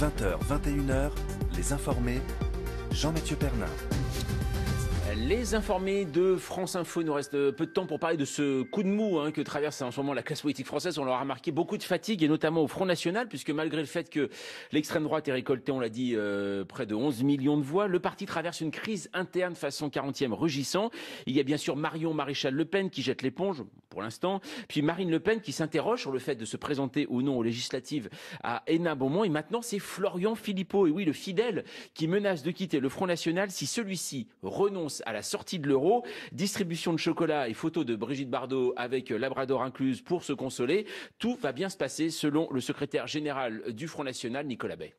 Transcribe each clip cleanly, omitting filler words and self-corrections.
20h, 21h, Les Informés, Jean-Mathieu Pernin. Les informés de France Info, il nous reste peu de temps pour parler de ce coup de mou que traverse en ce moment la classe politique française. On l'aura remarqué, beaucoup de fatigue, et notamment au Front National, puisque malgré le fait que l'extrême droite ait récolté, on l'a dit, près de 11 millions de voix, le parti traverse une crise interne façon 40e rugissant. Il y a bien sûr Marion Maréchal Le Pen qui jette l'éponge, pour l'instant, puis Marine Le Pen qui s'interroge sur le fait de se présenter ou non aux législatives à Hénin-Beaumont, et maintenant c'est Florian Philippot, et oui, le fidèle, qui menace de quitter le Front National si celui-ci renonce à la sortie de l'euro. Distribution de chocolat et photos de Brigitte Bardot avec Labrador incluse pour se consoler. Tout va bien se passer selon le secrétaire général du Front National, Nicolas Bay.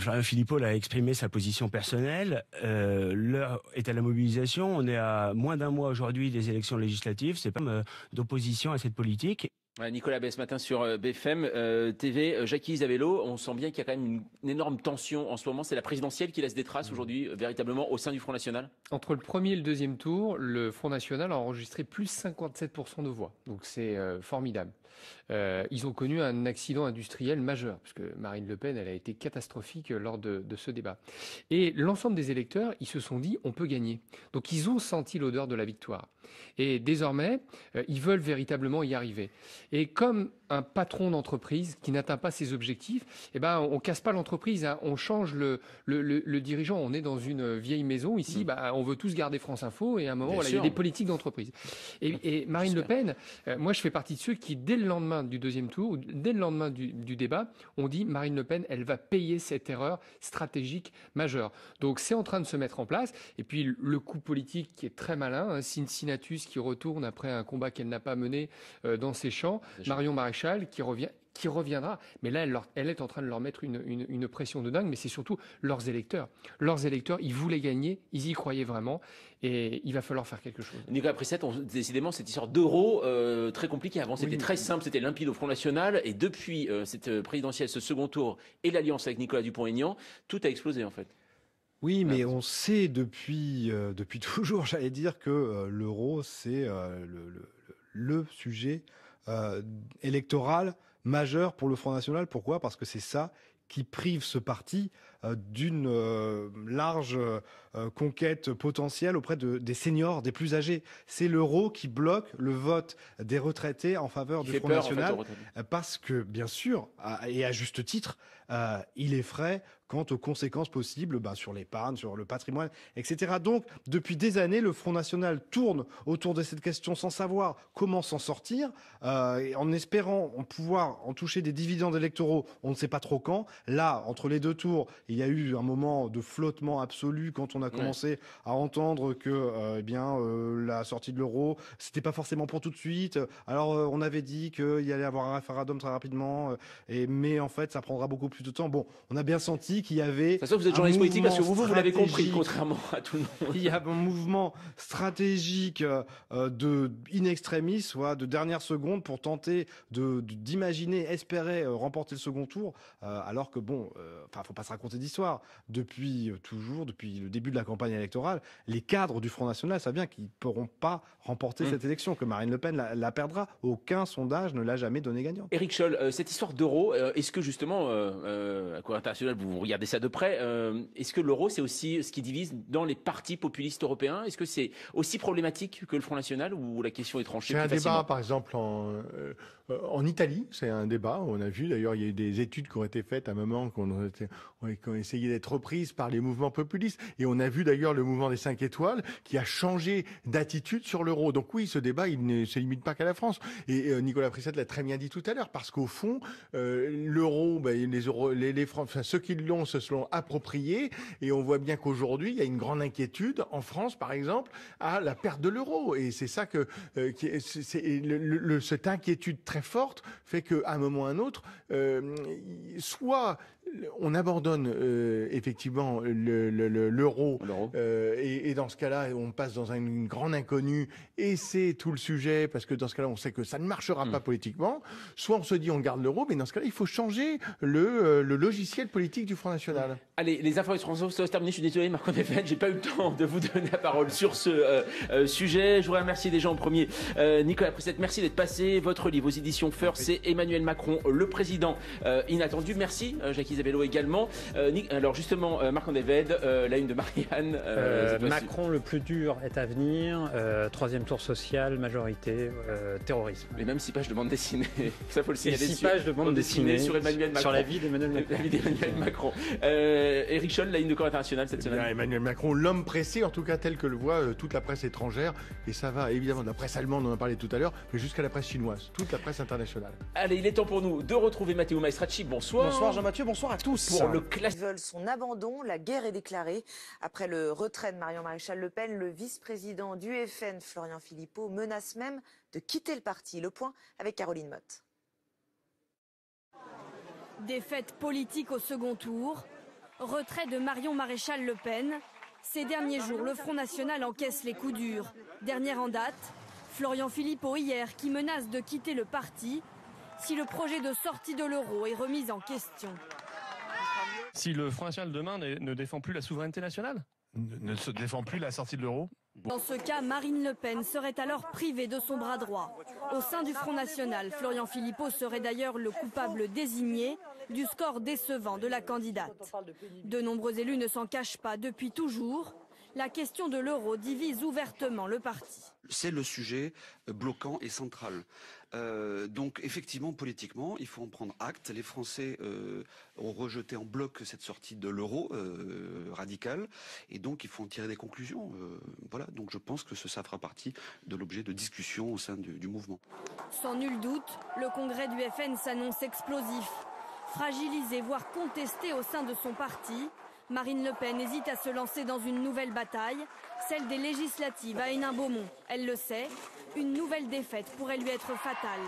Florian Philippot a exprimé sa position personnelle. L'heure est à la mobilisation. On est à moins d'un mois aujourd'hui des élections législatives. C'est pas d'opposition à cette politique. Nicolas Bay ce matin sur BFM TV. Jackie Isabello, on sent bien qu'il y a quand même une énorme tension en ce moment. C'est la présidentielle qui laisse des traces aujourd'hui, véritablement, au sein du Front National. Entre le premier et le deuxième tour, le Front National a enregistré plus 57% de voix. Donc c'est formidable. Ils ont connu un accident industriel majeur, parce que Marine Le Pen, elle a été catastrophique lors de ce débat. Et l'ensemble des électeurs, ils se sont dit, on peut gagner. Donc ils ont senti l'odeur de la victoire. Et désormais, ils veulent véritablement y arriver. Et comme un patron d'entreprise qui n'atteint pas ses objectifs, eh ben, on casse pas l'entreprise, hein. On change le dirigeant. On est dans une vieille maison ici, on veut tous garder France Info, et à un moment, voilà, il y a des politiques d'entreprise. Et Marine Le Pen, moi je fais partie de ceux qui, dès le lendemain du deuxième tour, ou dès le lendemain du débat, on dit Marine Le Pen, elle va payer cette erreur stratégique majeure. Donc c'est en train de se mettre en place. Et puis le coup politique qui est très malin, hein, Cincinnatus qui retourne après un combat qu'elle n'a pas mené dans ses champs, Marion Maréchal qui reviendra. Mais là, elle est en train de leur mettre une pression de dingue, mais c'est surtout leurs électeurs. Leurs électeurs, ils voulaient gagner, ils y croyaient vraiment, et il va falloir faire quelque chose. Nicolas Prissette, décidément, cette histoire d'euro très compliquée. Avant, c'était très simple, c'était limpide au Front National, et depuis cette présidentielle, ce second tour, et l'alliance avec Nicolas Dupont-Aignan, tout a explosé en fait. Oui, mais on sait depuis toujours, j'allais dire, que l'euro, c'est le sujet électoral majeur pour le Front National. Pourquoi ? Parce que c'est ça qui prive ce parti d'une large conquête potentielle auprès des seniors, des plus âgés. C'est l'euro qui bloque le vote des retraités en faveur du Front National, parce que, bien sûr, et à juste titre, il effraie quant aux conséquences possibles sur l'épargne, sur le patrimoine, etc. Donc, depuis des années, le Front National tourne autour de cette question sans savoir comment s'en sortir, en espérant pouvoir en toucher des dividendes électoraux, on ne sait pas trop quand. Là, entre les deux tours, il y a eu un moment de flottement absolu quand on a commencé à entendre que la sortie de l'euro, c'était pas forcément pour tout de suite. Alors, on avait dit qu'il y allait avoir un référendum très rapidement, mais en fait, ça prendra beaucoup plus de temps. Bon, on a bien senti qu'il y avait... Ça, vous êtes journaliste politique parce que vous l'avez compris, contrairement à tout le monde. Il y a un mouvement stratégique in extremis, soit de dernière seconde, pour tenter d'imaginer, espérer remporter le second tour, alors que faut pas se raconter d'histoire. Depuis le début de la campagne électorale, les cadres du Front National savent bien qu'ils ne pourront pas remporter cette élection, que Marine Le Pen la perdra. Aucun sondage ne l'a jamais donnée gagnante. Éric Scholl, cette histoire d'euro, est-ce que justement, à Cour internationale, vous regardez ça de près, est-ce que l'euro, c'est aussi ce qui divise dans les partis populistes européens? Est-ce que c'est aussi problématique que le Front National, ou la question est tranchée? C'est un débat, par exemple, en Italie, c'est un débat. On a vu, d'ailleurs, il y a eu des études qui ont été faites à un moment, qui ont essayé d'être reprises par les mouvements populistes. Et on a vu, d'ailleurs, le mouvement des 5 étoiles qui a changé d'attitude sur l'euro. Donc oui, ce débat, il ne se limite pas qu'à la France. Et Nicolas Prissette l'a très bien dit tout à l'heure, parce qu'au fond, l'euro, ceux qui l'ont se sont appropriés. Et on voit bien qu'aujourd'hui, il y a une grande inquiétude en France, par exemple, à la perte de l'euro. Et c'est ça cette inquiétude très forte fait qu'à un moment ou à un autre, soit on abandonne effectivement l'euro, et dans ce cas-là, on passe dans une grande inconnue, et c'est tout le sujet, parce que dans ce cas-là, on sait que ça ne marchera pas politiquement. Soit on se dit on garde l'euro, mais dans ce cas-là, il faut changer le logiciel politique du Front National. Allez, les informations françaises, ça va se terminer. Je suis désolé, Marc Onefet, j'ai pas eu le temps de vous donner la parole sur ce sujet. Je voudrais remercier déjà en premier Nicolas Prissette. Merci d'être passé. Votre livre aux éditions Feur, c'est Emmanuel Macron, le président inattendu. Merci, Jacques Isabelle. Isabello également. Alors justement, Marc-André Vède, la une de Marianne. Macron, le plus dur est à venir. Troisième tour social, majorité, terrorisme. Mais même 6 pages de bande dessinée, ça faut le signaler. 6 pages de bande dessinée sur Emmanuel Macron. Sur la vie d'Emmanuel Macron. La vie d'Emmanuel Macron. Éric Scholl, la une de Corps International cette semaine. Emmanuel Macron, l'homme pressé, en tout cas tel que le voit toute la presse étrangère. Et ça va évidemment de la presse allemande, on en a parlé tout à l'heure, mais jusqu'à la presse chinoise, toute la presse internationale. Allez, il est temps pour nous de retrouver Matteo Maestracci. Bonsoir. Bonsoir Jean-Mathieu, bonsoir à tous. Pour le classique. Ils veulent son abandon, la guerre est déclarée. Après le retrait de Marion Maréchal Le Pen, le vice-président du FN, Florian Philippot, menace même de quitter le parti. Le point avec Caroline Motte. Défaite politique au second tour, retrait de Marion Maréchal Le Pen. Ces derniers jours, le Front National encaisse les coups durs. Dernière en date, Florian Philippot hier qui menace de quitter le parti si le projet de sortie de l'euro est remis en question. Si le Front National demain ne défend plus la souveraineté nationale ? Ne se défend plus la sortie de l'euro ? Dans ce cas, Marine Le Pen serait alors privée de son bras droit. Au sein du Front National, Florian Philippot serait d'ailleurs le coupable désigné du score décevant de la candidate. De nombreux élus ne s'en cachent pas depuis toujours. La question de l'euro divise ouvertement le parti. C'est le sujet bloquant et central. Donc effectivement, politiquement, il faut en prendre acte. Les Français ont rejeté en bloc cette sortie de l'euro radicale, et donc il faut en tirer des conclusions. Voilà, donc je pense que ça fera partie de l'objet de discussion au sein du mouvement. Sans nul doute, le congrès du FN s'annonce explosif. Fragilisé, voire contesté au sein de son parti, Marine Le Pen hésite à se lancer dans une nouvelle bataille, celle des législatives à Hénin-Beaumont. Elle le sait, une nouvelle défaite pourrait lui être fatale.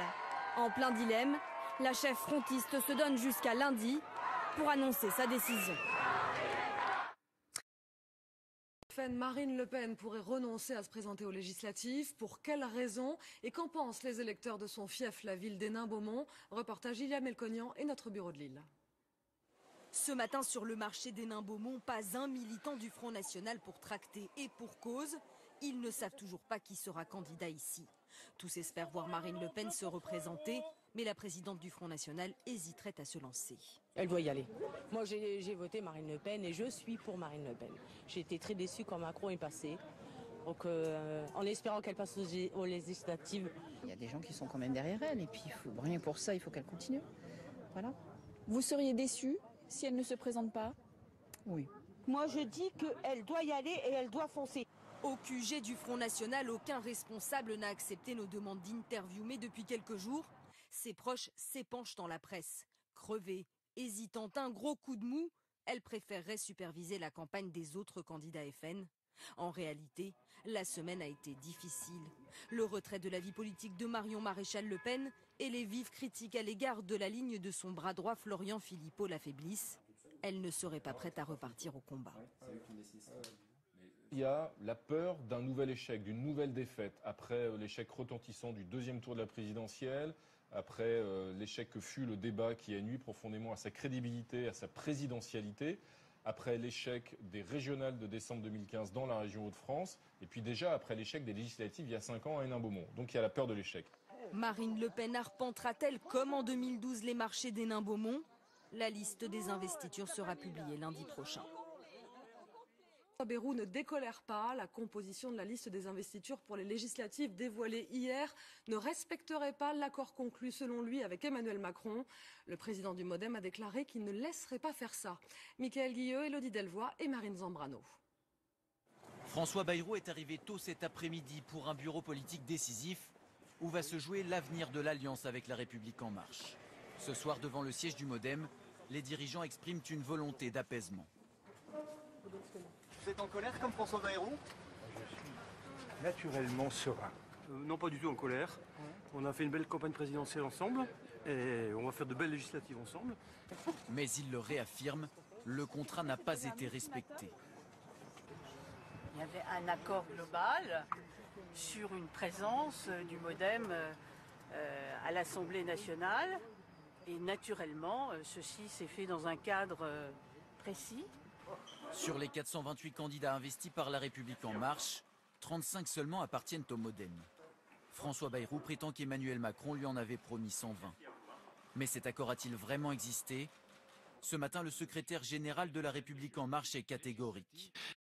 En plein dilemme, la chef frontiste se donne jusqu'à lundi pour annoncer sa décision. Marine Le Pen pourrait renoncer à se présenter aux législatives. Pour quelles raisons? Et qu'en pensent les électeurs de son fief, la ville d'Hénin-Beaumont? Reportage Ilia Melconian et notre bureau de Lille. Ce matin sur le marché d'Hénin-Beaumont, pas un militant du Front National pour tracter, et pour cause. Ils ne savent toujours pas qui sera candidat ici. Tous espèrent voir Marine Le Pen se représenter, mais la présidente du Front National hésiterait à se lancer. Elle doit y aller. Moi j'ai voté Marine Le Pen et je suis pour Marine Le Pen. J'ai été très déçue quand Macron est passé. Donc en espérant qu'elle passe aux législatives. Il y a des gens qui sont quand même derrière elle et puis rien que pour ça il faut qu'elle continue. Voilà. Vous seriez déçue si elle ne se présente pas? Oui. Moi je dis qu'elle doit y aller et elle doit foncer. Au QG du Front National, aucun responsable n'a accepté nos demandes d'interview, mais depuis quelques jours, ses proches s'épanchent dans la presse. Crevée, hésitante, un gros coup de mou, elle préférerait superviser la campagne des autres candidats FN. En réalité, la semaine a été difficile. Le retrait de la vie politique de Marion Maréchal Le Pen et les vives critiques à l'égard de la ligne de son bras droit Florian Philippot l'affaiblissent. Elle ne serait pas prête à repartir au combat. Il y a la peur d'un nouvel échec, d'une nouvelle défaite, après l'échec retentissant du deuxième tour de la présidentielle, après l'échec que fut le débat qui a nui profondément à sa crédibilité, à sa présidentialité, après l'échec des régionales de décembre 2015 dans la région Hauts-de-France, et puis déjà après l'échec des législatives il y a 5 ans à Hénin-Beaumont. Donc il y a la peur de l'échec. Marine Le Pen arpentera-t-elle comme en 2012 les marchés d'Hénin-Beaumont? La liste des investitures sera publiée lundi prochain. Bayrou ne décolère pas. La composition de la liste des investitures pour les législatives dévoilée hier ne respecterait pas l'accord conclu selon lui avec Emmanuel Macron. Le président du MoDem a déclaré qu'il ne laisserait pas faire ça. Mickaël Guilleux, Élodie Delvoye et Marine Zambrano. François Bayrou est arrivé tôt cet après-midi pour un bureau politique décisif où va se jouer l'avenir de l'alliance avec La République En Marche. Ce soir, devant le siège du MoDem, les dirigeants expriment une volonté d'apaisement. Vous êtes en colère comme François Bayrou? Je suis naturellement serein. Non, pas du tout en colère. On a fait une belle campagne présidentielle ensemble et on va faire de belles législatives ensemble. Mais il le réaffirme, le contrat n'a pas été respecté. Il y avait un accord global sur une présence du MoDem à l'Assemblée nationale. Et naturellement, ceci s'est fait dans un cadre précis. Sur les 428 candidats investis par La République En Marche, 35 seulement appartiennent au MoDem. François Bayrou prétend qu'Emmanuel Macron lui en avait promis 120. Mais cet accord a-t-il vraiment existé? Ce matin, le secrétaire général de La République En Marche est catégorique.